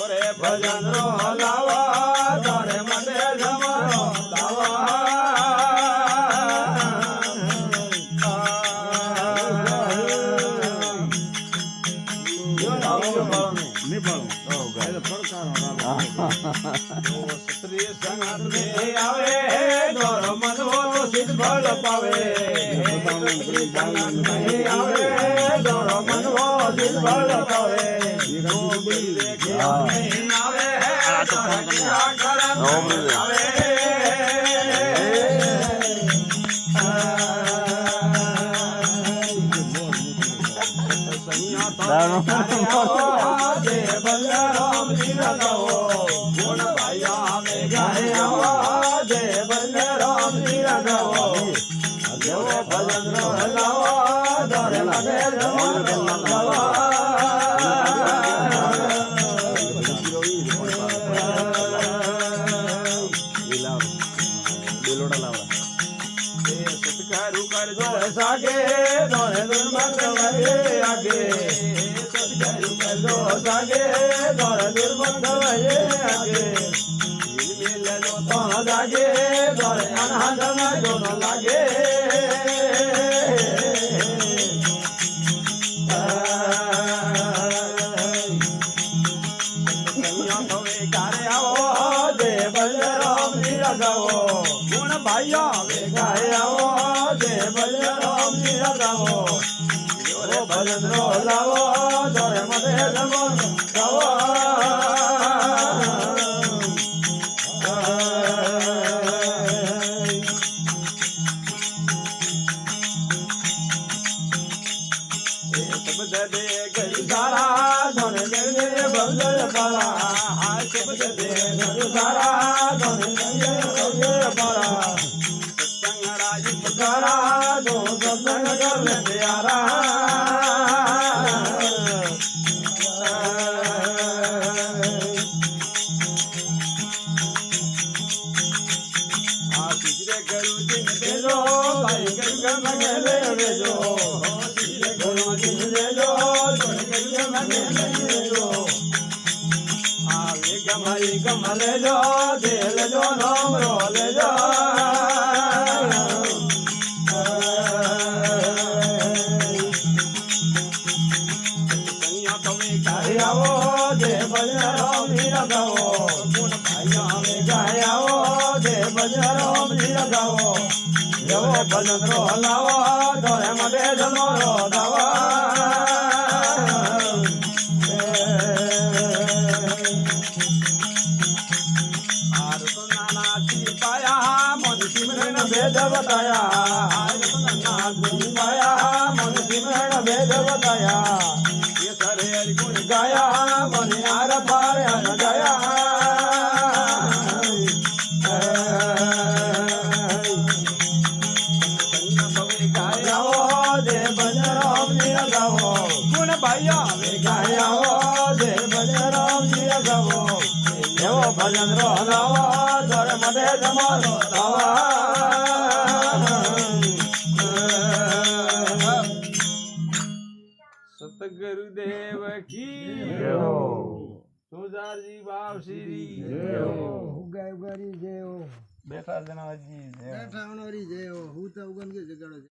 રે ભજન રો હલાવા તારે મને જમરો દાવા સ્ત્રી સંગત મે આવે દોર મનવો સિદ્ધ ફળ પાવે સ્ત્રી સંગત મે આવે દોર મનવો સિદ્ધ ફળ પાવે આવે સાગે દોરે દુર્મંત વરે આગે સત્કરુ કરજો સાગે દોરે દુર્મંત વરે આગે મિલે જો તો લાગે દોરે અનહદ જો ન લાગે કન્યા તમે કારે આવો દે બલરામ ની લગાવો ગુણ ભાઈયા વે ગાય આવો બલરામ ની લગાવો રે ભજન રો લાવો દોરે મને જમો ગાવો શબ્દ દે ગઈ સારા ધોને દે ભગલ પારા આ શબ્દ દે ગઈ સારા ધોને દે ભગલ પારા સત્સંગરા દો સત્સંગ કરને પ્યારા આ તીજરે ગુરુજી ને દેજો ભાઈ ગંગ ગલે વેજો તીજરે ગુરુજી ને દેજો ગંગ ગલે વેજો આ વે ગમાઈ ગમલે જો દેલ જો નામ રો લેજો આવો દે બલરામ ની લગાવો ગુણ ભાઈયા મે ગાય આવો દે બલરામ ની લગાવો એવો ભજન રો હલાવો દોરે મને જમરો દાવા આર તો નાના જી પાયા મન સિમરણ ભેદ બતાયા આર તો નાના જી પાયા મન સિમરણ ભેદ બતાયા ગુણ ગાયા મને આર પાર ન ગયા ગાયા દે બલરામ ની લગાવો ગુણ ભાઈયા વે ગાયા દે બલરામ ની લગાવો એવો ભજન રો હલાવો દોરે મને જમારો દાવા સતગુરુદેવ કી જય હો સુજારજી બાવશ્રી જય હો ઉગારી જય હો બેઠા જનાજી બેઠા ઓનરી જય હો હું તો ઉગન કે જગાડો